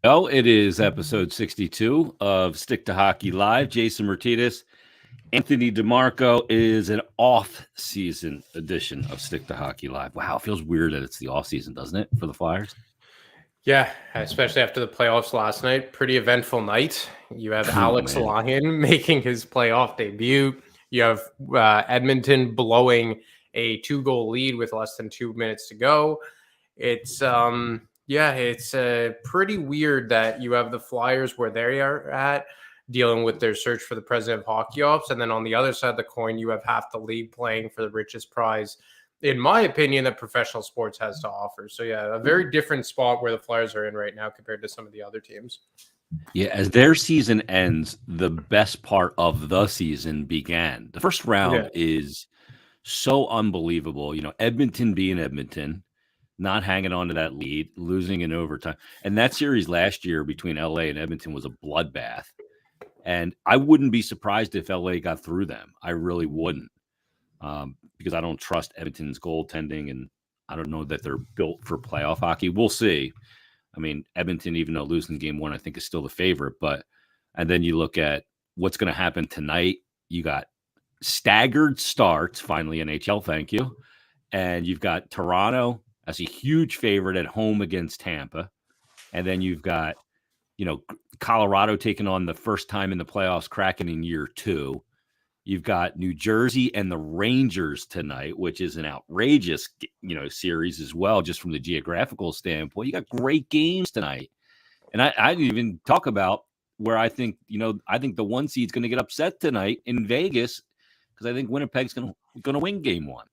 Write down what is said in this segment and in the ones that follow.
Well, it is episode 62 of Stick to Hockey Live. Jason Martinez, Anthony DeMarco is an off-season edition of Stick to Hockey Live. Wow, it feels weird that it's the off-season, doesn't it, for the Flyers? Yeah, especially after the playoffs last night. Pretty eventful night. You have Oh, Alex man. Lyon making his playoff debut. You have Edmonton blowing a 2-goal lead with less than 2 minutes to go. It's it's pretty weird that you have the Flyers where they are at dealing with their search for the president of hockey ops, and then on the other side of the coin, you have half the league playing for the richest prize, in my opinion, that professional sports has to offer. So yeah, a very different spot where the Flyers are in right now compared to some of the other teams. Yeah, as their season ends, the best part of the season began. The first round is so unbelievable. Edmonton being Edmonton, not hanging on to that lead, losing in overtime. And that series last year between LA and Edmonton was a bloodbath. And I wouldn't be surprised if LA got through them. I really wouldn't, because I don't trust Edmonton's goaltending, and I don't know that they're built for playoff hockey. We'll see. I mean, Edmonton, even though losing game one, I think is still the favorite. And then you look at what's going to happen tonight. You got staggered starts, finally, NHL, thank you. And you've got Toronto as a huge favorite at home against Tampa. And then you've got, Colorado taking on the first time in the playoffs, Kraken in year 2. You've got New Jersey and the Rangers tonight, which is an outrageous, series as well, just from the geographical standpoint. You got great games tonight. And I didn't even talk about where I think the one seed's going to get upset tonight in Vegas, because I think Winnipeg's going to win game 1.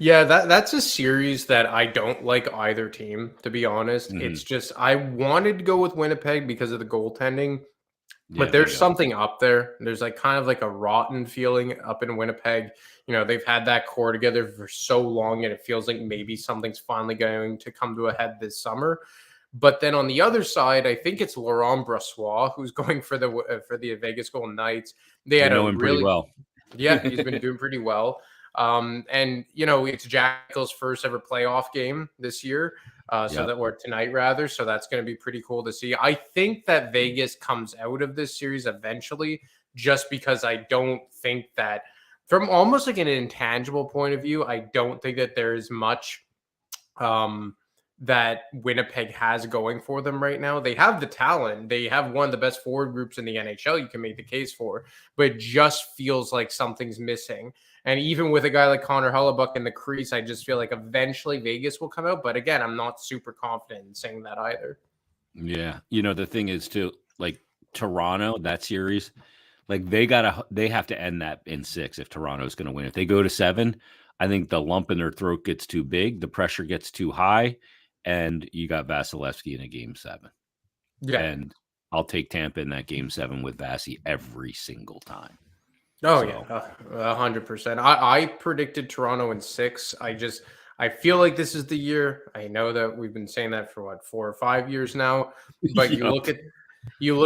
Yeah, that's a series that I don't like either team, to be honest. Mm-hmm. It's just I wanted to go with Winnipeg because of the goaltending, but there's something up there. There's kind of a rotten feeling up in Winnipeg. They've had that core together for so long, and it feels like maybe something's finally going to come to a head this summer. But then on the other side, I think it's Laurent Brossoit who's going for the Vegas Golden Knights. They had him pretty well. Yeah, he's been doing pretty well. And it's Jackal's first ever playoff game this year. Tonight rather. So that's going to be pretty cool to see. I think that Vegas comes out of this series eventually, just because I don't think that, from almost an intangible point of view, I don't think that there is much that Winnipeg has going for them right now. They have the talent. They have one of the best forward groups in the NHL, you can make the case for, but it just feels like something's missing. And even with a guy like Connor Hellebuyck in the crease, I just feel like eventually Vegas will come out. But again, I'm not super confident in saying that either. Yeah. The thing is too, Toronto, that series, they have to end that in 6 if Toronto's going to win. If they go to 7, I think the lump in their throat gets too big. The pressure gets too high. And you got Vasilevsky in a game 7. Yeah. And I'll take Tampa in that game 7 with Vasi every single time. Oh, yeah, 100%. I predicted Toronto in 6. I feel like this is the year. I know that we've been saying that for 4 or 5 years now, but you look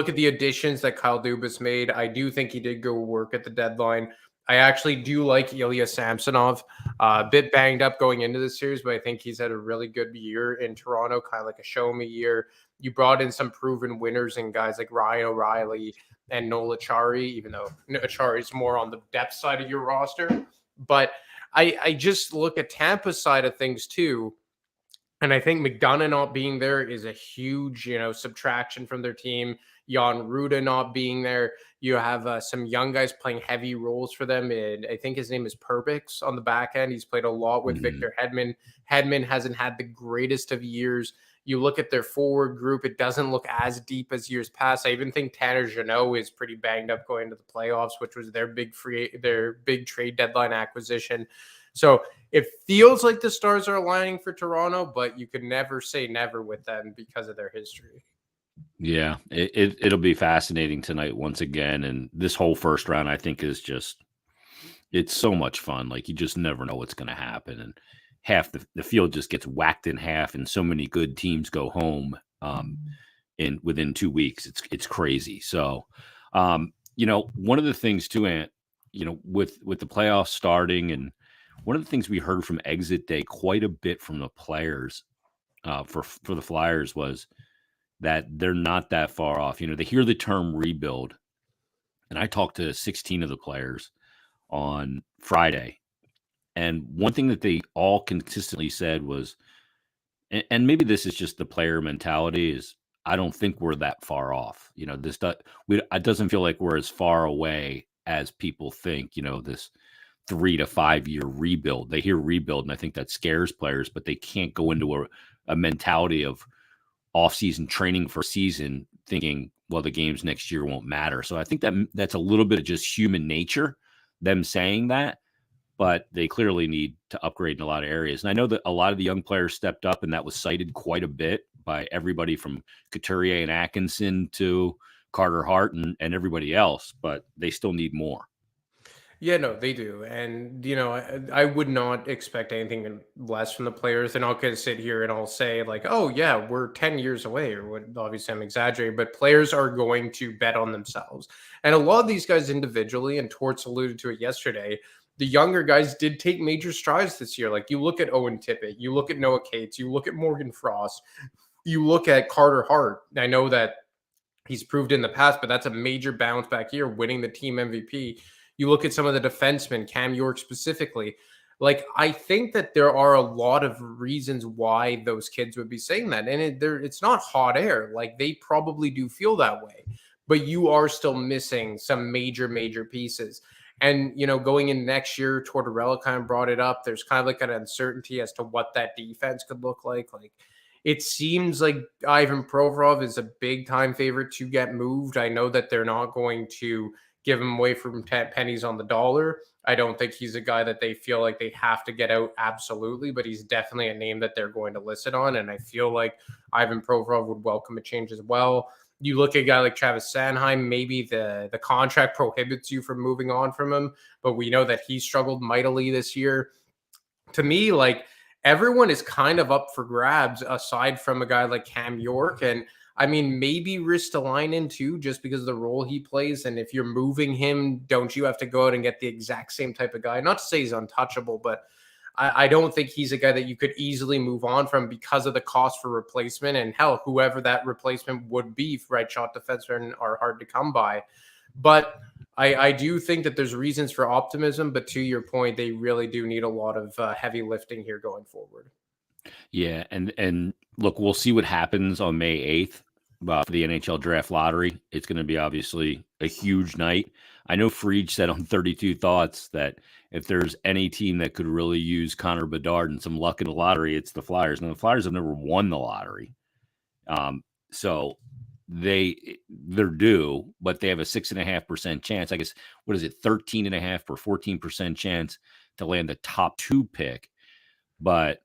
at the additions that Kyle Dubas made. I do think he did go work at the deadline. I actually do like Ilya Samsonov. A bit banged up going into this series, but I think he's had a really good year in Toronto, kind of like a show me year. You brought in some proven winners and guys like Ryan O'Reilly and Noel Acciari, even though Acciari is more on the depth side of your roster. But I just look at Tampa's side of things too. And I think McDonough not being there is a huge, subtraction from their team. Jan Ruda not being there. You have some young guys playing heavy roles for them. And I think his name is Perbix on the back end. He's played a lot with Victor Hedman. Hedman hasn't had the greatest of years. You look at their forward group, it doesn't look as deep as years past. I even think Tanner Jeannot is pretty banged up going to the playoffs, which was their big trade deadline acquisition. So it feels like the stars are aligning for Toronto, but you could never say never with them because of their history. Yeah, it'll be fascinating tonight once again. And this whole first round, I think, is it's so much fun. You just never know what's going to happen. And half the field just gets whacked in half, and so many good teams go home within 2 weeks. It's crazy. So, one of the things too, Ant, with the playoffs starting, and one of the things we heard from exit day quite a bit from the players for the Flyers was that they're not that far off. You know, they hear the term rebuild, and I talked to 16 of the players on Friday, and one thing that they all consistently said was, and maybe this is just the player mentality, is I don't think we're that far off. You know, it doesn't feel like we're as far away as people think. You know, this 3 to 5 year rebuild. They hear rebuild, and I think that scares players, but they can't go into a mentality of off-season training for season thinking, well, the games next year won't matter. So I think that's a little bit of just human nature, them saying that, but they clearly need to upgrade in a lot of areas. And I know that a lot of the young players stepped up, and that was cited quite a bit by everybody from Couturier and Atkinson to Carter Hart and everybody else, but they still need more. Yeah, no, they do. And, I would not expect anything less from the players. And I'll kind of sit here and I'll say, like, oh, yeah, we're 10 years away, or what, obviously I'm exaggerating, but players are going to bet on themselves. And a lot of these guys individually, and Torts alluded to it yesterday, the younger guys did take major strides this year. Like, you look at Owen Tippett, you look at Noah Cates, you look at Morgan Frost, you look at Carter Hart. I know that he's proved in the past, but that's a major bounce back year, winning the team MVP. You look at some of the defensemen, Cam York specifically. Like, I think that there are a lot of reasons why those kids would be saying that. And it's not hot air. Like, they probably do feel that way. But you are still missing some major, major pieces. And, going in next year, Tortorella kind of brought it up. There's kind of like an uncertainty as to what that defense could look like. Like, it seems like Ivan Provorov is a big time favorite to get moved. I know that they're not going to give him away from 10 pennies on the dollar. I don't think he's a guy that they feel like they have to get out absolutely, but he's definitely a name that they're going to listen on. And I feel like Ivan Provorov would welcome a change as well. You look at a guy like Travis Sanheim, maybe the contract prohibits you from moving on from him, but we know that he struggled mightily this year. To me, like, everyone is kind of up for grabs aside from a guy like Cam York. And I mean, maybe Ristolainen too, just because of the role he plays. And if you're moving him, don't you have to go out and get the exact same type of guy? Not to say he's untouchable, but I don't think he's a guy that you could easily move on from because of the cost for replacement. And hell, whoever that replacement would be, right shot defensemen are hard to come by. But I do think that there's reasons for optimism. But to your point, they really do need a lot of heavy lifting here going forward. Yeah, and look, we'll see what happens on May 8th for the NHL draft lottery. It's going to be obviously a huge night. I know Fried said on 32 Thoughts that if there's any team that could really use Connor Bedard and some luck in the lottery, it's the Flyers. Now, the Flyers have never won the lottery. So they're due, but they have a 6.5% chance. I guess, what is it, 13.5 or 14% chance to land the top 2 pick. But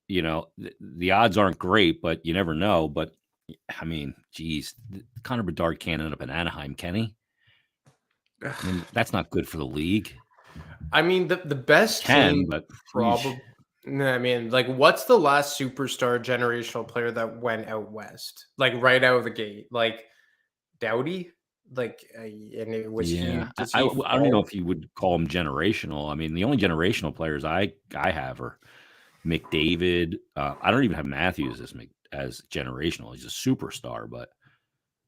the odds aren't great, but you never know. But I mean, geez, Connor Bedard can't end up in Anaheim, can he? I mean, that's not good for the league. I mean, the best team, but probably. I mean, like, what's the last superstar generational player that went out west, like right out of the gate? Like Doughty, like, and it was I don't know if you would call him generational. I mean, the only generational players I have are McDavid. I don't even have Matthews as generational. He's a superstar, but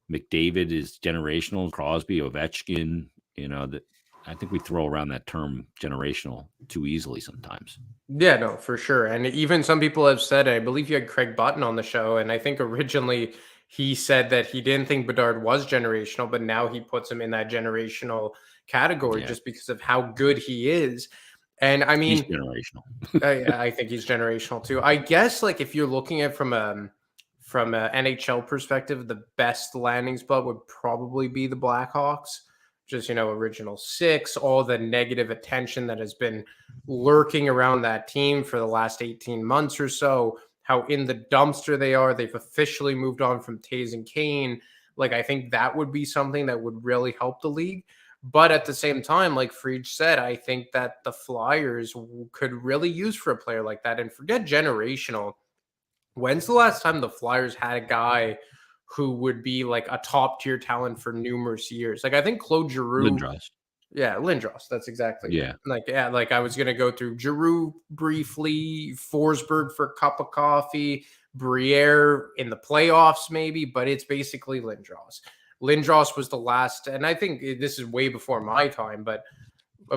McDavid is generational. Crosby, Ovechkin. That I think we throw around that term generational too easily sometimes. Yeah, no, for sure. And even some people have said, I believe you had Craig Button on the show, and I think originally he said that he didn't think Bedard was generational, but now he puts him in that generational category just because of how good he is. And I mean, he's generational. I think he's generational too. I guess, like, if you're looking at from an NHL perspective, the best landing spot would probably be the Blackhawks. Just, original 6, all the negative attention that has been lurking around that team for the last 18 months or so, how in the dumpster they are. They've officially moved on from Taves and Kane. Like, I think that would be something that would really help the league. But at the same time, like Fried said, I think that the Flyers could really use for a player like that. And forget generational. When's the last time the Flyers had a guy who would be like a top tier talent for numerous years? Like, I think Claude Giroux. Lindros. Yeah, Lindros. That's exactly. Yeah. Like I was going to go through Giroux briefly, Forsberg for a cup of coffee, Briere in the playoffs, maybe, but it's basically Lindros. Lindros was the last, and I think this is way before my time, but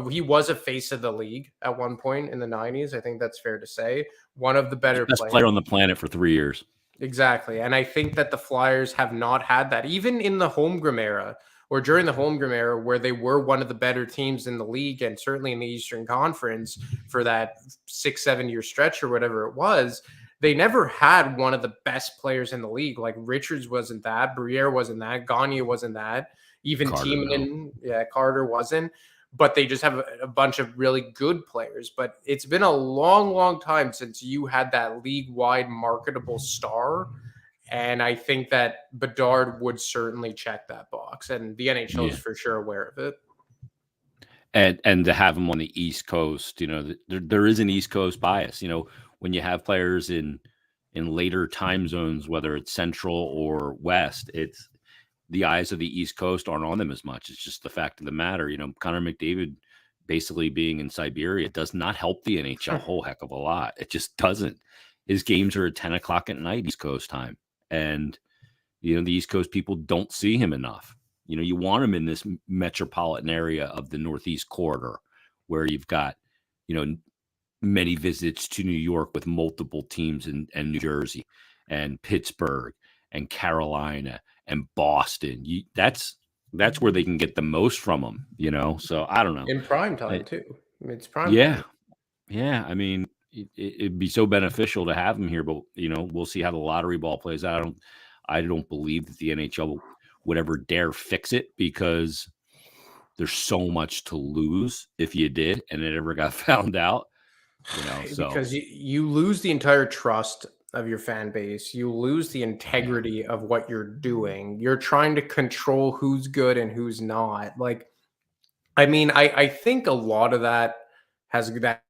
he was a face of the league at one point in the 90s. I think that's fair to say. One of the better best player on the planet for 3 years. Exactly. And I think that the Flyers have not had that, even in the Holmgren era or during the Holmgren era, where they were one of the better teams in the league and certainly in the Eastern Conference for that 6-7 year stretch or whatever it was. They never had one of the best players in the league. Like Richards wasn't that, Briere wasn't that, Gagne wasn't that, even Timonen, Carter wasn't. But they just have a bunch of really good players. But it's been a long, long time since you had that league-wide marketable star. And I think that Bedard would certainly check that box. And the NHL is for sure aware of it. And to have him on the East Coast, there is an East Coast bias. When you have players in later time zones, whether it's Central or West, it's the eyes of the East Coast aren't on them as much. It's just the fact of the matter. Connor McDavid basically being in Siberia does not help the NHL a whole heck of a lot. It just doesn't. His games are at 10 o'clock at night, East Coast time. And, the East Coast people don't see him enough. You want him in this metropolitan area of the Northeast corridor where you've got, many visits to New York with multiple teams and New Jersey and Pittsburgh and Carolina and Boston. That's where they can get the most from them, So I don't know. In prime time too. It's prime time. Yeah. I mean, it'd be so beneficial to have him here, but we'll see how the lottery ball plays out. I don't believe that the NHL would ever dare fix it because there's so much to lose if you did and it ever got found out. So because you lose the entire trust of your fan base, you lose the integrity of what you're doing. You're trying to control who's good and who's not. Like, I mean, I think a lot of that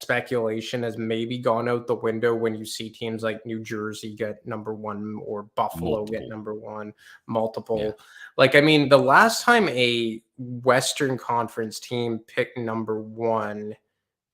speculation has maybe gone out the window when you see teams like New Jersey get number one or Buffalo get number one, multiple. Yeah. Like, I mean, the last time a Western Conference team picked number one,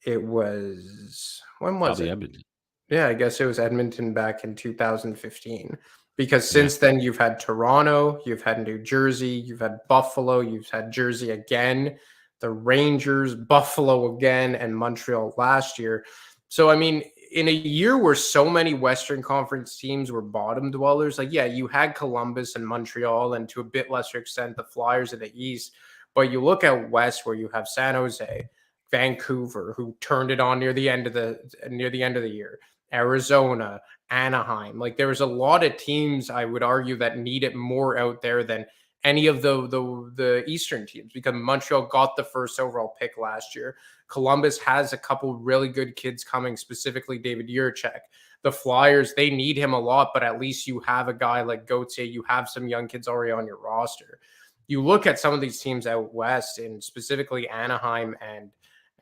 it was, when was it? Edmonton. Yeah, I guess it was Edmonton back in 2015. Because since then, you've had Toronto, you've had New Jersey, you've had Buffalo, you've had Jersey again, the Rangers, Buffalo again, and Montreal last year. So, I mean, in a year where so many Western Conference teams were bottom dwellers, like, yeah, you had Columbus and Montreal, and to a bit lesser extent, the Flyers of the East. But you look at West, where you have San Jose, Vancouver, who turned it on near the end of the year, Arizona, Anaheim. Like, there was a lot of teams, I would argue, that need it more out there than any of the Eastern teams, because Montreal got the first overall pick last year. Columbus has a couple really good kids coming, specifically David Jiricek. The Flyers, they need him a lot, but at least you have a guy like Gauthier. You have some young kids already on your roster. You look at some of these teams out west, and specifically Anaheim and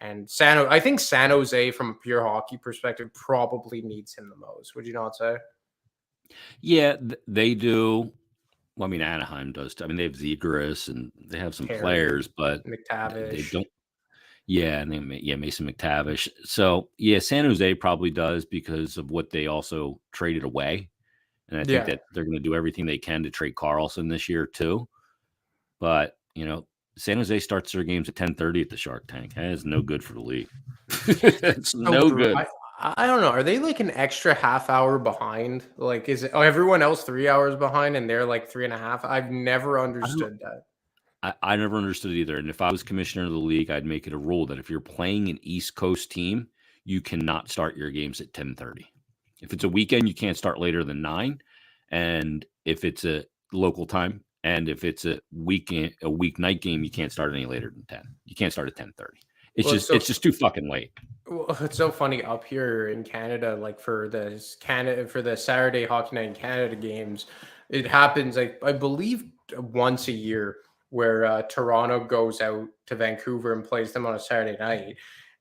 I think San Jose, from a pure hockey perspective, probably needs him the most. Would you not say? Yeah, they do. Well, I mean, Anaheim does. I mean, they have Zegras and they have some players, but McTavish. They don't. Yeah, and Mason McTavish. So yeah, San Jose probably does because of what they also traded away, and I think that they're going to do everything they can to trade Carlson this year too. But San Jose starts their games at 10:30 at the Shark Tank. That is no good for the league. It's no good. I don't know. Are they like an extra half hour behind? Like, is it everyone else 3 hours behind and they're like 3.5? I've never understood that. I never understood it either. And if I was commissioner of the league, I'd make it a rule that if you're playing an East Coast team, you cannot start your games at 10:30. If it's a weekend, you can't start later than 9. And if it's a local time, and if it's a weeknight game, you can't start any later than 10. You can't start at 10:30. It's just too fucking late. Well, it's so funny up here in Canada, like for the Saturday Hockey Night in Canada games, it happens, I believe, once a year, where Toronto goes out to Vancouver and plays them on a Saturday night.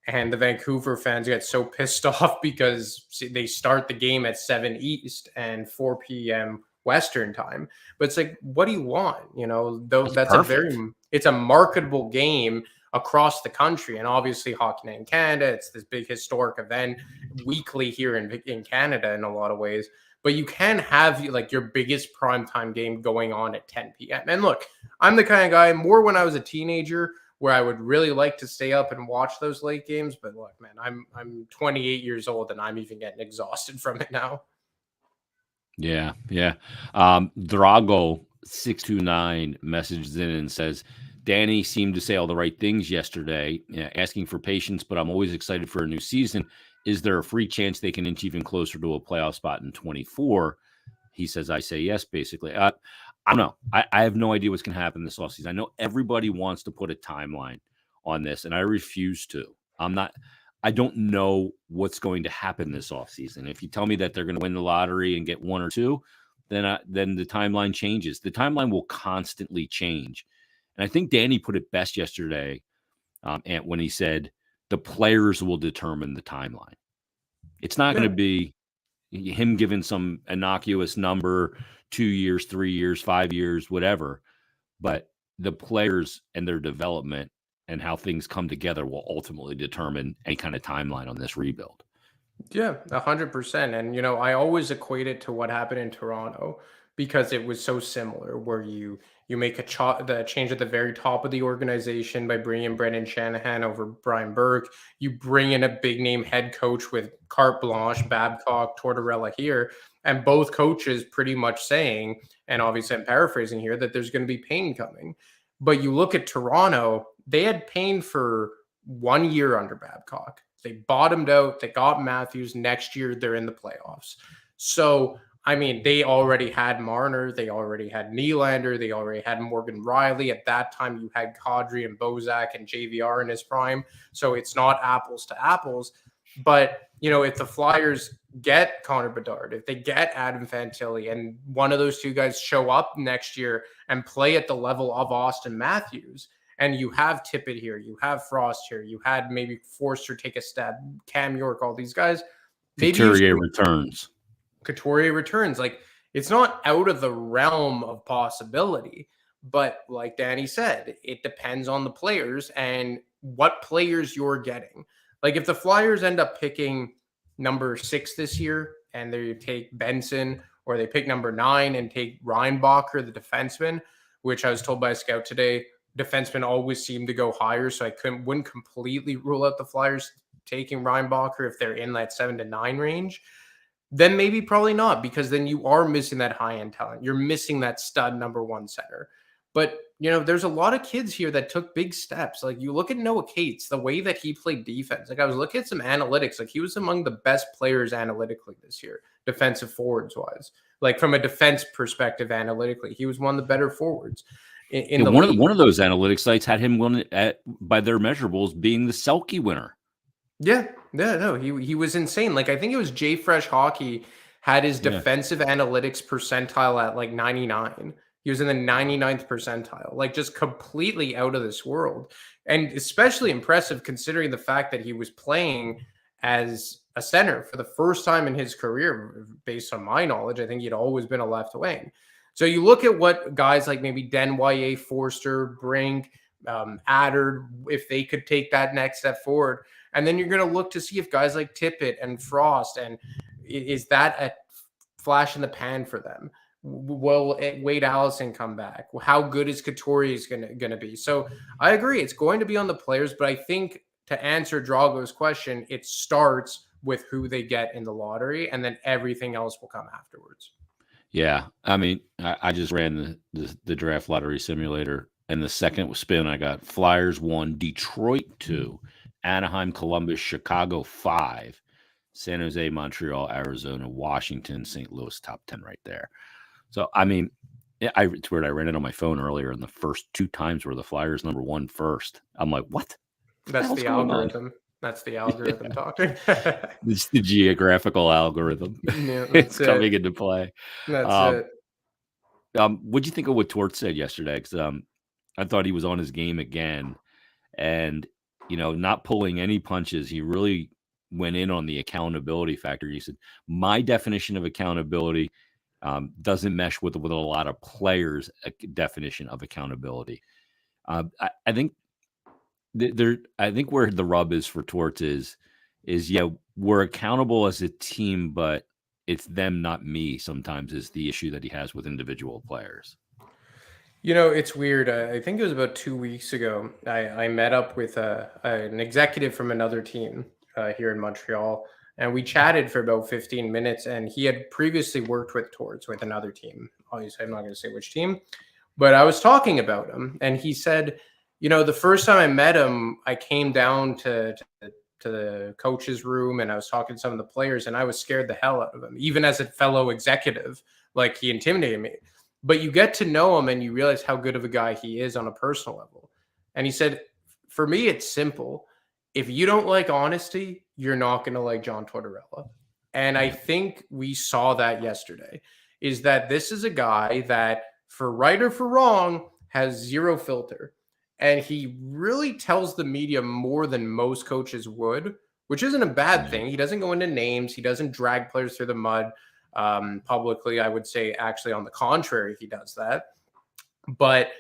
And the Vancouver fans get so pissed off because they start the game at 7 East and 4 p.m. Western time. But it's like, what do you want? It's a marketable game across the country. And obviously Hockey Night in Canada, it's this big historic event weekly here in Canada in a lot of ways. but you can have like your biggest primetime game going on at 10 p.m. And look, I'm the kind of guy more when I was a teenager where I would really like to stay up and watch those late games. But look, man, I'm 28 years old and I'm even getting exhausted from it now. Yeah, yeah. Drago 629 messages in and says, Danny seemed to say all the right things yesterday, asking for patience, but I'm always excited for a new season. Is there a free chance they can inch even closer to a playoff spot in 24? He says, I say yes, basically. I don't know. I have no idea what's going to happen this offseason. I know everybody wants to put a timeline on this, and I refuse to. I don't know what's going to happen this offseason. If you tell me that they're going to win the lottery and get one or two, then the timeline changes. The timeline will constantly change. And I think Danny put it best yesterday when he said the players will determine the timeline. It's not going to be him giving some innocuous number, 2 years, 3 years, 5 years, whatever. But the players and their development and how things come together will ultimately determine any kind of timeline on this rebuild. Yeah, 100%. And, I always equate it to what happened in Toronto because it was so similar where you make the change at the very top of the organization by bringing in Brendan Shanahan over Brian Burke. You bring in a big name head coach with carte blanche, Babcock, Tortorella here, and both coaches pretty much saying, and obviously I'm paraphrasing here, that there's going to be pain coming. But you look at Toronto, they had pain for 1 year under Babcock. They bottomed out. They got Matthews. Next year, they're in the playoffs. So, I mean, they already had Marner. They already had Nylander. They already had Morgan Riley. At that time, you had Kadri and Bozak and JVR in his prime. So it's not apples to apples. But, if the Flyers get Connor Bedard, if they get Adam Fantilli, and one of those two guys show up next year and play at the level of Austin Matthews, and you have Tippett here, you have Frost here, you had maybe Forster take a step, Cam York, all these guys. Couturier returns. Couturier returns. Like, it's not out of the realm of possibility. But like Danny said, it depends on the players and what players you're getting. Like, if the Flyers end up picking number 6 this year and they take Benson, or they pick number 9 and take Reinbacher, the defenseman, which I was told by a scout today, defensemen always seem to go higher, so I wouldn't completely rule out the Flyers taking Reinbacher if they're in that 7 to 9 range. Then maybe probably not, because then you are missing that high-end talent. You're missing that stud number 1 center. But, there's a lot of kids here that took big steps. Like, you look at Noah Cates, the way that he played defense. Like, I was looking at some analytics. Like, he was among the best players analytically this year, defensive forwards-wise. Like, from a defense perspective analytically, he was one of the better forwards. One of those analytics sites had him win by their measurables being the Selke winner. Yeah, no, he was insane. Like, I think it was Jay Fresh Hockey had his defensive analytics percentile at like 99. He was in the 99th percentile, like just completely out of this world. And especially impressive considering the fact that he was playing as a center for the first time in his career, based on my knowledge. I think he'd always been a left wing. So you look at what guys like maybe Denwyer, Forster, Brink, Adder, if they could take that next step forward. And then you're going to look to see if guys like Tippett and Frost, and is that a flash in the pan for them? Will Wade Allison come back? How good is Couturier going to be? So I agree. It's going to be on the players, but I think to answer Drago's question, it starts with who they get in the lottery, and then everything else will come afterwards. Yeah. I mean, I just ran the draft lottery simulator, and the second spin I got Flyers 1, Detroit 2, Anaheim, Columbus, Chicago 5, San Jose, Montreal, Arizona, Washington, St. Louis, top 10 right there. So, I mean, it's weird. I ran it on my phone earlier, and the first 2 times were the Flyers number 1 first. I'm like, what? That's the algorithm. That's the algorithm talking. It's the geographical algorithm. Yeah, it's coming into play. That's it. What'd you think of what Tort said yesterday? Because I thought he was on his game again, and not pulling any punches. He really went in on the accountability factor. He said, "My definition of accountability doesn't mesh with a lot of players' definition of accountability." I think I think where the rub is for Torts is we're accountable as a team, but it's them, not me, sometimes is the issue that he has with individual players. It's weird. I think it was about 2 weeks ago. I met up with an executive from another team here in Montreal, and we chatted for about 15 minutes. And he had previously worked with Torts with another team. Obviously, I'm not going to say which team, but I was talking about him, and he said, the first time I met him, I came down to the coach's room, and I was talking to some of the players, and I was scared the hell out of him, even as a fellow executive. Like, he intimidated me. But you get to know him and you realize how good of a guy he is on a personal level. And he said, for me, it's simple. If you don't like honesty, you're not going to like John Tortorella. And I think we saw that yesterday, is that this is a guy that, for right or for wrong, has zero filter. And he really tells the media more than most coaches would, which isn't a bad thing. He doesn't go into names. He doesn't drag players through the mud. Publicly, I would say actually on the contrary, he does that. But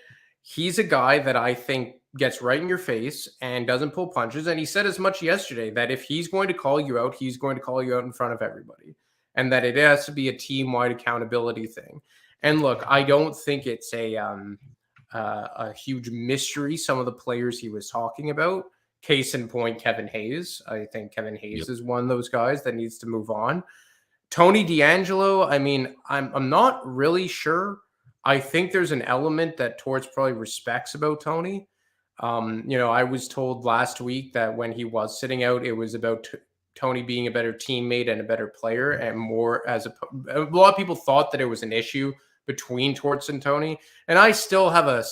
he's a guy that I think gets right in your face and doesn't pull punches. And he said as much yesterday that if he's going to call you out, he's going to call you out in front of everybody, and that it has to be a team-wide accountability thing. And look, I don't think it's a huge mystery, some of the players he was talking about. Case in point, Kevin Hayes. I think Kevin Hayes is one of those guys that needs to move on. Tony DeAngelo, I mean, I'm not really sure. I think there's an element that Torts probably respects about Tony. I was told last week that when he was sitting out, it was about Tony being a better teammate and a better player, and more a lot of people thought that it was an issue between Torts and Tony. And I still have a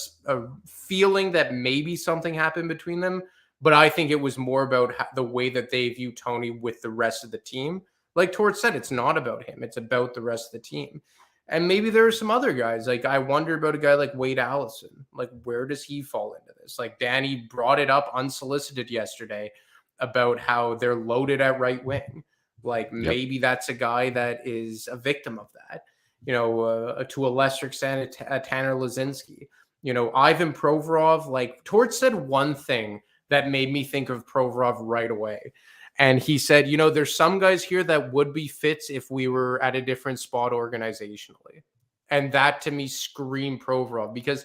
feeling that maybe something happened between them, but I think it was more about the way that they view Tony with the rest of the team. Like Torts said, it's not about him. It's about the rest of the team. And maybe there are some other guys. Like, I wonder about a guy like Wade Allison. Like, where does he fall into this? Like, Danny brought it up unsolicited yesterday about how they're loaded at right wing. Like, maybe that's a guy that is a victim of that. To a lesser extent, Tanner Lazinski. Ivan Provorov. Like, Torts said one thing that made me think of Provorov right away. And he said, there's some guys here that would be fits if we were at a different spot organizationally. And that to me screamed Provorov, because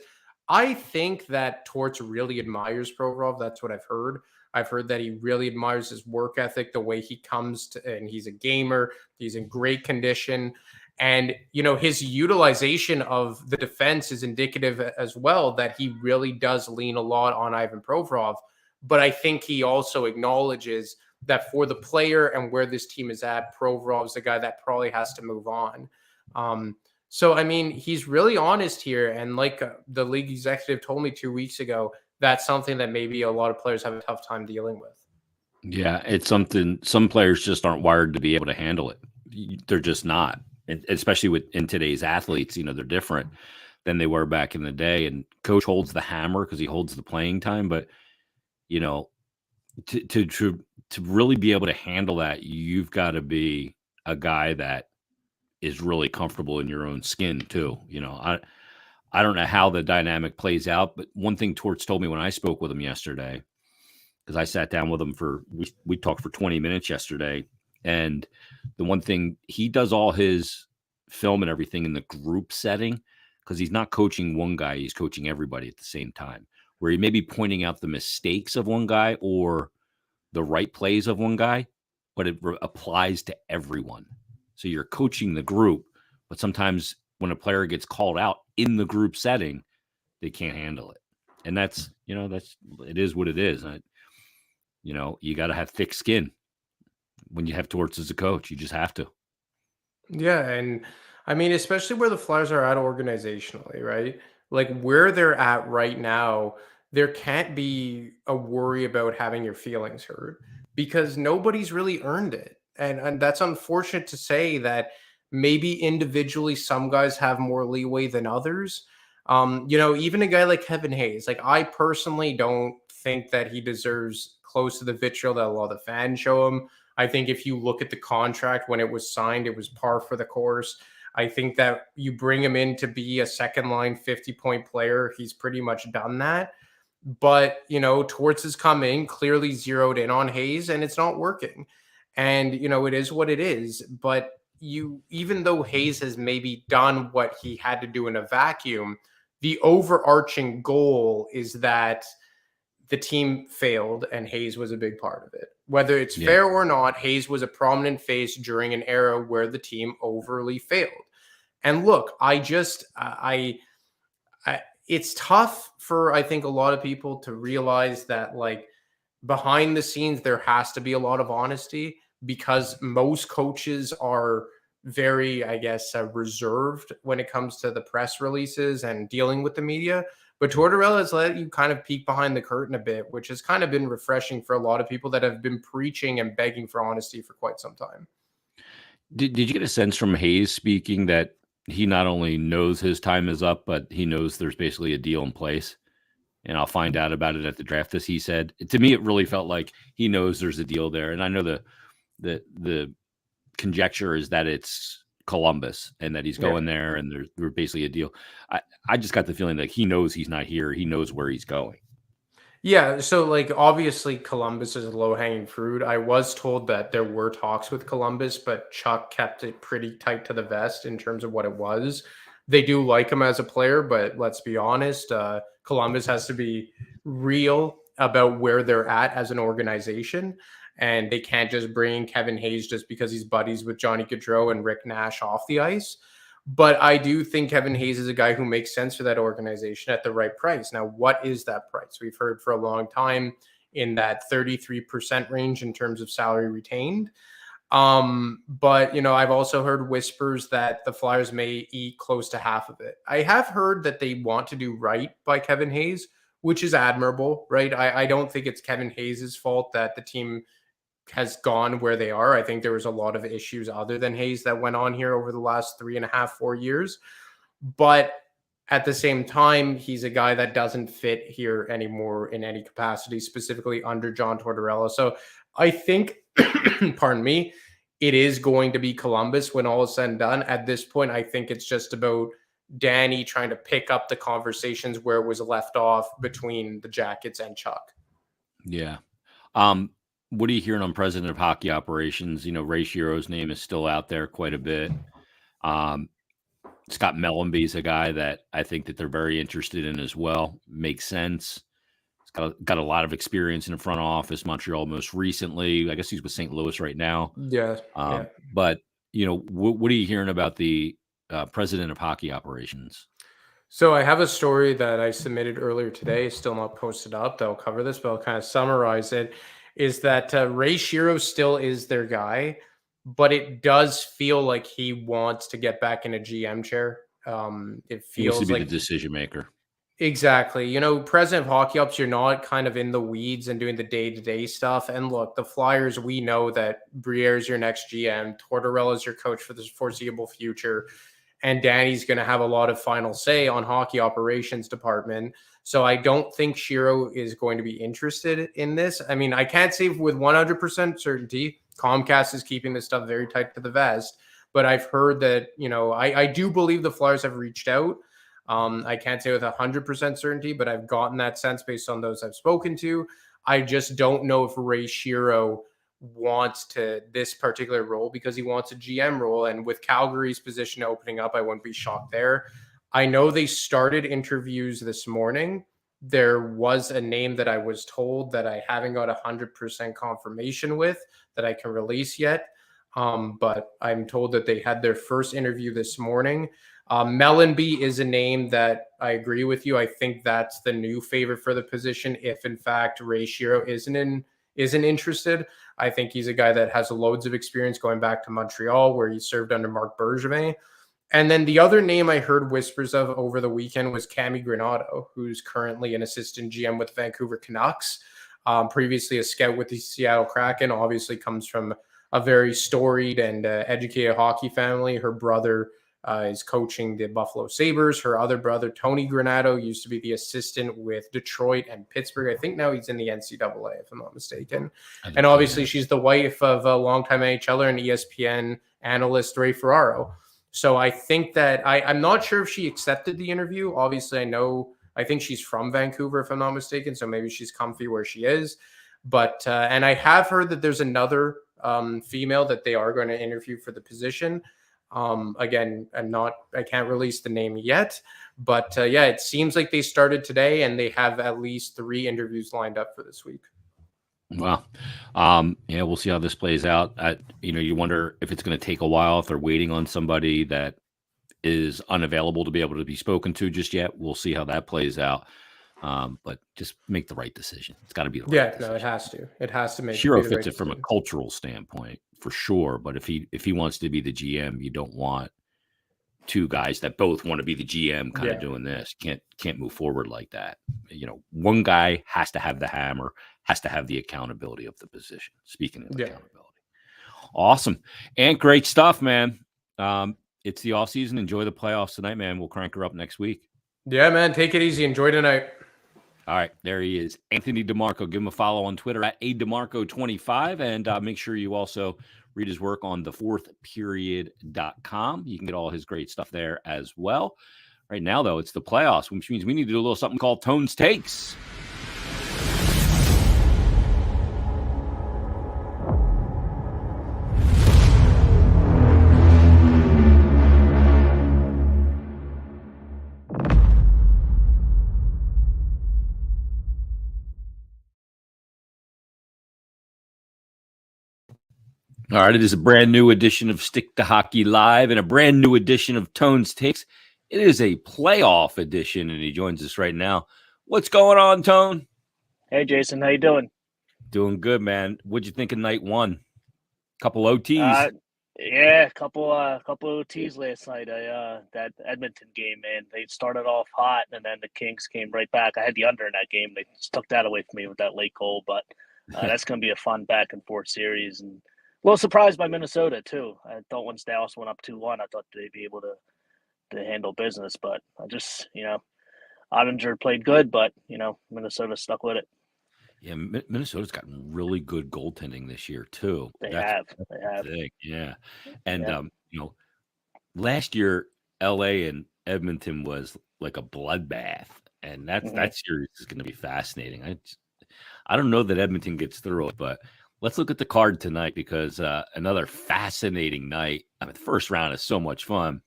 I think that Torts really admires Provorov. That's what I've heard. I've heard that he really admires his work ethic, the way he comes to, and he's a gamer. He's in great condition. And, his utilization of the defense is indicative as well that he really does lean a lot on Ivan Provorov. But I think he also acknowledges that for the player and where this team is at, Provorov is the guy that probably has to move on. So, I mean, he's really honest here. And like the league executive told me 2 weeks ago, that's something that maybe a lot of players have a tough time dealing with. Yeah, it's something some players just aren't wired to be able to handle it. They're just not. And especially in today's athletes, they're different than they were back in the day. And coach holds the hammer because he holds the playing time. But, to really be able to handle that, you've got to be a guy that is really comfortable in your own skin too. I don't know how the dynamic plays out, but one thing Torts told me when I spoke with him yesterday, because I sat down with him we talked for 20 minutes yesterday. And the one thing, he does all his film and everything in the group setting, because he's not coaching one guy, he's coaching everybody at the same time, where he may be pointing out the mistakes of one guy or the right plays of one guy, but it applies to everyone. So you're coaching the group, but sometimes when a player gets called out in the group setting, they can't handle it. And that's it is what it is. You got to have thick skin when you have Torts as a coach. You just have to. Yeah. And I mean, especially where the Flyers are at organizationally, right? Like where they're at right now, there can't be a worry about having your feelings hurt because nobody's really earned it. And that's unfortunate to say that maybe individually some guys have more leeway than others. Even a guy like Kevin Hayes, like I personally don't think that he deserves close to the vitriol that a lot of the fans show him. I think if you look at the contract when it was signed, it was par for the course. I think that you bring him in to be a second line 50-point player. He's pretty much done that. But, Torts has come in, clearly zeroed in on Hayes, and it's not working. And, it is what it is. But, even though Hayes has maybe done what he had to do in a vacuum, the overarching goal is that the team failed and Hayes was a big part of it. Whether it's fair or not, Hayes was a prominent face during an era where the team overly failed. And look, it's tough for, I think, a lot of people to realize that, like, behind the scenes, there has to be a lot of honesty, because most coaches are very, I guess, reserved when it comes to the press releases and dealing with the media. But Tortorella has let you kind of peek behind the curtain a bit, which has kind of been refreshing for a lot of people that have been preaching and begging for honesty for quite some time. Did you get a sense from Hayes speaking that he not only knows his time is up, but he knows there's basically a deal in place? And I'll find out about it at the draft, as he said. To me, it really felt like he knows there's a deal there. And I know the conjecture is that it's Columbus and that he's going there and there's basically a deal. I just got the feeling that he knows he's not here. He knows where he's going. Yeah, so, like, obviously Columbus is a low-hanging fruit. I was told that there were talks with Columbus, but Chuck kept it pretty tight to the vest in terms of what it was. They do like him as a player, but let's be honest, Columbus has to be real about where they're at as an organization, and they can't just bring Kevin Hayes just because he's buddies with Johnny Gaudreau and Rick Nash off the ice. But I do think Kevin Hayes is a guy who makes sense for that organization at the right price. Now, what is that price? We've heard for a long time in that 33% range in terms of salary retained. But, I've also heard whispers that the Flyers may eat close to half of it. I have heard that they want to do right by Kevin Hayes, which is admirable, right? I don't think it's Kevin Hayes' fault that the team has gone where they are. I think there was a lot of issues other than Hayes that went on here over the last 3.5, 4 years. But at the same time, he's a guy that doesn't fit here anymore in any capacity, specifically under John Tortorella. So I think, pardon me, it is going to be Columbus when all is said and done. At this point, I think it's just about Danny trying to pick up the conversations where it was left off between the Jackets and Chuck. Yeah. What are you hearing on president of hockey operations? Ray Shiro's name is still out there quite a bit. Scott Mellanby is a guy that I think that they're very interested in as well. Makes sense. He's got a lot of experience in the front office, Montreal most recently. I guess he's with St. Louis right now. Yeah. But, what are you hearing about the president of hockey operations? So I have a story that I submitted earlier today, still not posted up. They'll cover this, but I'll kind of summarize it. Is that Ray Shero still is their guy, but it does feel like he wants to get back in a GM chair. It feels he wants to be like the decision maker. Exactly. President of hockey ops, you're not kind of in the weeds and doing the day-to-day stuff. And look, the Flyers, we know that Briere is your next GM, Tortorella is your coach for the foreseeable future, and Danny's going to have a lot of final say on hockey operations department. So I don't think Shero is going to be interested in this. I mean, I can't say with 100% certainty. Comcast is keeping this stuff very tight to the vest. But I've heard that, I do believe the Flyers have reached out. I can't say with 100% certainty, but I've gotten that sense based on those I've spoken to. I just don't know if Ray Shero wants this particular role because he wants a GM role. And with Calgary's position opening up, I wouldn't be shocked there. I know they started interviews this morning. There was a name that I was told that I haven't got 100% confirmation with that I can release yet. But I'm told that they had their first interview this morning. Mellanby is a name that I agree with you. I think that's the new favorite for the position. If in fact Ray Shero isn't interested, I think he's a guy that has loads of experience going back to Montreal where he served under Marc Bergevin. And then the other name I heard whispers of over the weekend was Cammi Granato, who's currently an assistant GM with Vancouver Canucks, previously a scout with the Seattle Kraken, obviously comes from a very storied and educated hockey family. Her brother is coaching the Buffalo Sabres. Her other brother, Tony Granato, used to be the assistant with Detroit and Pittsburgh. I think now he's in the NCAA, if I'm not mistaken. And obviously she's the wife of a longtime NHLer and ESPN analyst, Ray Ferraro. So I think that I'm not sure if she accepted the interview. Obviously, I think she's from Vancouver, if I'm not mistaken. So maybe she's comfy where she is. But and I have heard that there's another female that they are going to interview for the position. Again, I can't release the name yet, but yeah, it seems like they started today and they have at least 3 interviews lined up for this week. Wow. Yeah, we'll see how this plays out. You wonder if it's going to take a while, if they're waiting on somebody that is unavailable to be able to be spoken to just yet. We'll see how that plays out. But just make the right decision. It's got to be the right decision. No, it has to. It has to make Shiro be fits the it from a cultural standpoint for sure. But if he wants to be the GM, you don't want 2 guys that both want to be the GM kind of doing this. Can't move forward like that. One guy has to have the hammer, has to have the accountability of the position. Speaking of accountability. Awesome. And great stuff, man. It's the off season. Enjoy the playoffs tonight, man. We'll crank her up next week. Yeah, man. Take it easy. Enjoy tonight. All right, there he is, Anthony DeMarco. Give him a follow on Twitter at @DeMarco25, and make sure you also read his work on thefourthperiod.com. You can get all his great stuff there as well. Right now, though, it's the playoffs, which means we need to do a little something called Tone's Takes. All right, it is a brand new edition of Stick to Hockey Live and a brand new edition of Tone's Takes. It is a playoff edition, and he joins us right now. What's going on, Tone? Hey, Jason. How you doing? Doing good, man. What'd you think of night 1? Couple OTs. Yeah, couple OTs last night. That Edmonton game, man. They started off hot, and then the Kings came right back. I had the under in that game. They took that away from me with that late goal, but that's going to be a fun back and forth series. And a little surprised by Minnesota too. I thought once Dallas went up 2-1, I thought they'd be able to handle business, but I just Ottinger played good, but Minnesota stuck with it. Yeah, Minnesota's gotten really good goaltending this year too. They have. Yeah, and last year LA and Edmonton was like a bloodbath, and that series is going to be fascinating. I don't know that Edmonton gets through it, but let's look at the card tonight because another fascinating night. I mean, the first round is so much fun,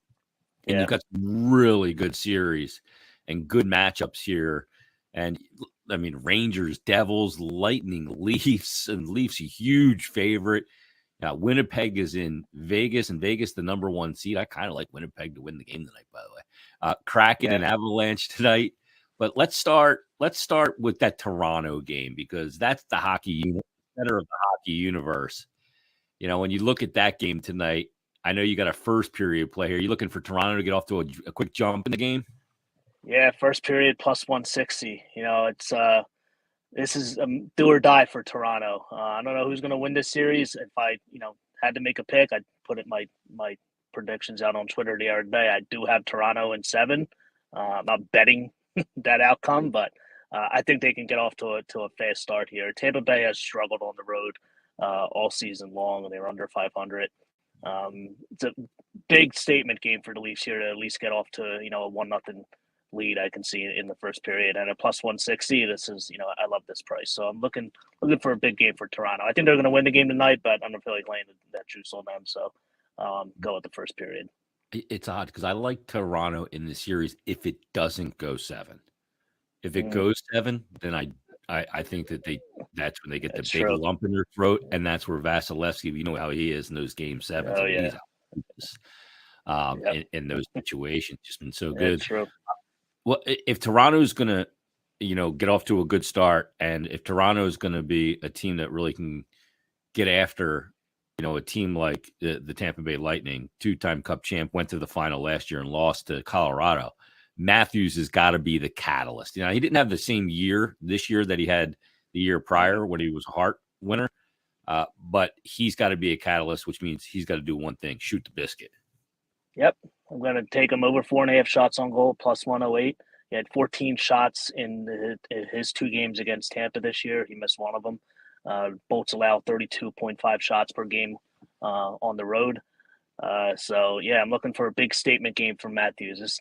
and you've got some really good series and good matchups here. And I mean, Rangers, Devils, Lightning, Leafs, and Leafs a huge favorite. Now, Winnipeg is in Vegas, and Vegas the number 1 seed. I kind of like Winnipeg to win the game tonight, by the way. Kraken and Avalanche tonight. But let's start with that Toronto game because that's the center of the hockey universe. When you look at that game tonight, I know you got a first period play here. You looking for Toronto to get off to a quick jump in the game? Yeah, first period plus 160. It's this is do or die for Toronto. I don't know who's going to win this series. If I had to make a pick, I'd put it my predictions out on Twitter the other day. I do have Toronto in 7. I'm not betting that outcome, but I think they can get off to a fast start here. Tampa Bay has struggled on the road all season long, and they're under 500. It's a big statement game for the Leafs here to at least get off to a 1-0 lead. I can see in the first period, and a plus 160. This is I love this price, so I'm looking for a big game for Toronto. I think they're going to win the game tonight, but I don't feel like laying that juice on them. So go with the first period. It's odd because I like Toronto in the series if it doesn't go 7. If it goes 7, then I think that's when they get the big lump in their throat, and that's where Vasilevsky, you know how he is in those game 7s. Oh, yeah. He's in those situations, just been so good. True. Well, if Toronto's going to, get off to a good start, and if Toronto's going to be a team that really can get after, a team like the Tampa Bay Lightning, 2-time Cup champ, went to the final last year and lost to Colorado. Matthews has got to be the catalyst. He didn't have the same year this year that he had the year prior when he was a Hart winner, but he's got to be a catalyst, which means he's got to do one thing: shoot the biscuit. Yep, I'm going to take him over 4.5 shots on goal, plus 108. He had 14 shots in his 2 games against Tampa this year. He missed one of them. Bolts allow 32.5 shots per game on the road. So yeah, I'm looking for a big statement game from Matthews. It's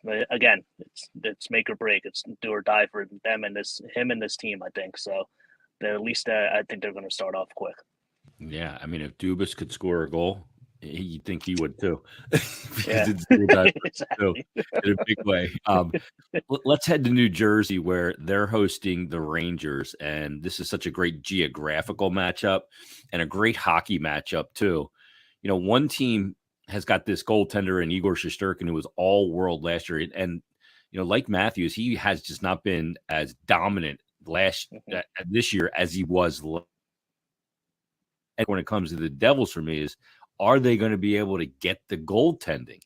make or break. It's do or die for them and him and this team, I think. So at least I think they're going to start off quick. Yeah, I mean, if Dubas could score a goal, you'd think he would too, because Yeah, it's too exactly. in a big way. Let's head to New Jersey, where they're hosting the Rangers, and this is such a great geographical matchup and a great hockey matchup too. You know, one team has got this goaltender in Igor Shesterkin, who was all world last year, and you know, like Matthews, he has just not been as dominant this year as he was. And when it comes to the Devils, for me, is are they going to be able to get the goaltending?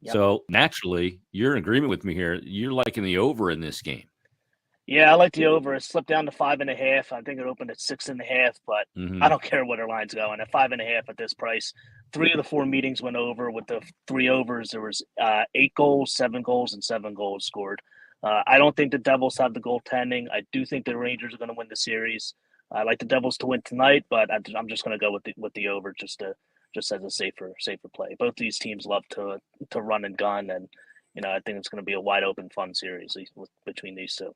Yep. So naturally, you're in agreement with me here. You're liking the over in this game. Yeah, I like the over. It slipped down to 5.5. I think it opened at 6.5, but I don't care where their line's going. At 5.5 at this price, 3 of the 4 meetings went over. With the 3 overs, there was 8 goals, 7 goals, and 7 goals scored. I don't think the Devils have the goaltending. I do think the Rangers are going to win the series. I like the Devils to win tonight, but I'm just going to go with the over just as a safer play. Both these teams love to run and gun, and I think it's going to be a wide open, fun series between these two.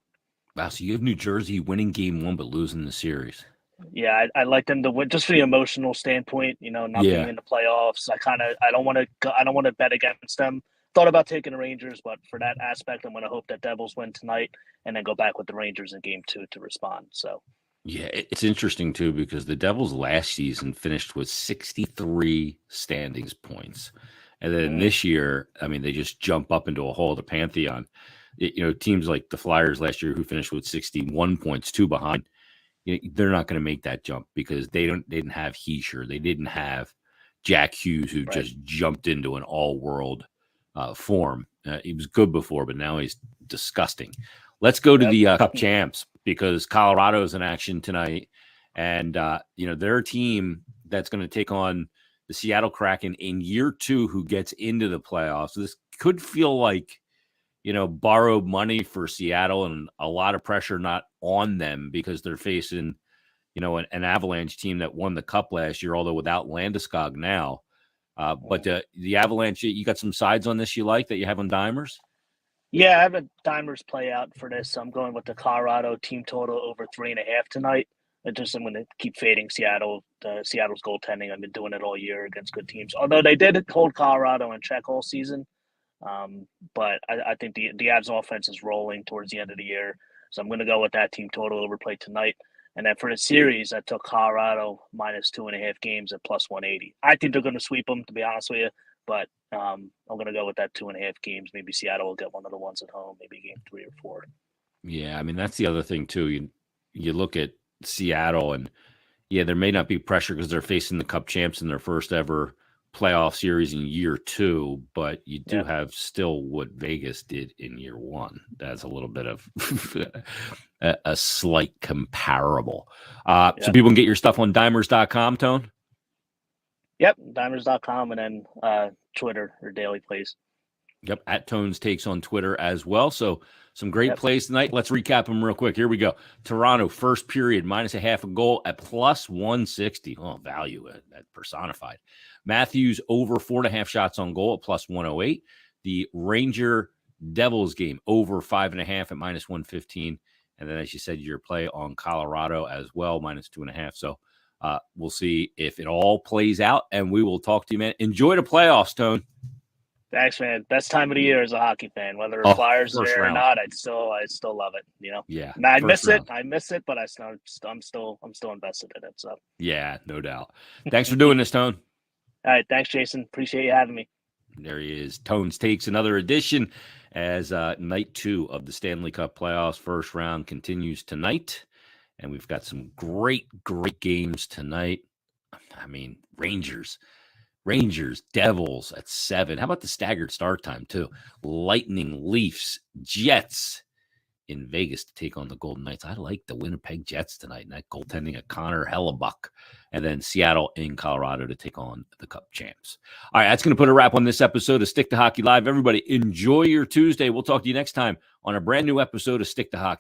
Wow, so you have New Jersey winning game 1 but losing the series. Yeah, I like them to win just for the emotional standpoint. Not being in the playoffs. I don't want to bet against them. Thought about taking the Rangers, but for that aspect, I'm going to hope that Devils win tonight and then go back with the Rangers in game 2 to respond. So. Yeah, it's interesting too, because the Devils last season finished with 63 standings points. And then this year, I mean, they just jump up into a Hall of the Pantheon. Teams like the Flyers last year, who finished with 61 points, 2 behind, they're not going to make that jump because they didn't have Heischer. They didn't have Jack Hughes, who just jumped into an all-world form. He was good before, but now he's disgusting. Let's go to the Cup champs, because Colorado's in action tonight. And, they're a team that's going to take on the Seattle Kraken in year 2, who gets into the playoffs. So this could feel like, borrowed money for Seattle, and a lot of pressure not on them because they're facing, an Avalanche team that won the Cup last year, although without Landeskog now. But the Avalanche, you got some sides on this you like that you have on Dimers? Yeah, I have a Dimers play out for this. I'm going with the Colorado team total over 3.5 tonight. I'm going to keep fading Seattle's goaltending. I've been doing it all year against good teams. Although they did hold Colorado in check all season. But I think the Avs offense is rolling towards the end of the year. So I'm going to go with that team total overplay tonight. And then for the series, I took Colorado minus 2.5 games at plus 180. I think they're going to sweep them, to be honest with you. But I'm going to go with that 2.5 games. Maybe Seattle will get one of the ones at home, maybe game 3 or 4. Yeah, I mean, that's the other thing, too. You look at Seattle, and, there may not be pressure because they're facing the Cup champs in their first ever playoff series in year 2, but you do have still what Vegas did in year 1. That's a little bit of a slight comparable. So people can get your stuff on dimers.com, Tone? Yep, dimers.com, and then Twitter or Daily Plays. Yep, at Tones Takes on Twitter as well. So some great plays tonight. Let's recap them real quick. Here we go. Toronto, first period, minus a half a goal at plus 160. Oh, value at personified. Matthews over 4.5 shots on goal at plus 108. The Ranger Devils game over 5.5 at minus 115. And then, as you said, your play on Colorado as well, minus 2.5. So we'll see if it all plays out, and we will talk to you, man. Enjoy the playoffs, Tone. Thanks, man. Best time of the year as a hockey fan. Whether Flyers are there or not, I still love it. Yeah. I miss it, but I'm still invested in it. So yeah, no doubt. Thanks for doing this, Tone. All right, thanks, Jason. Appreciate you having me. There he is. Tones Takes, another edition as night 2 of the Stanley Cup playoffs. First round continues tonight, and we've got some great games tonight. I mean, Rangers, Devils at 7. How about the staggered start time, too? Lightning, Leafs, Jets in Vegas to take on the Golden Knights. I like the Winnipeg Jets tonight, and that goaltending of Connor Hellebuck. And then Seattle in Colorado to take on the Cup champs. All right, that's going to put a wrap on this episode of Stick to Hockey Live. Everybody, enjoy your Tuesday. We'll talk to you next time on a brand new episode of Stick to Hockey.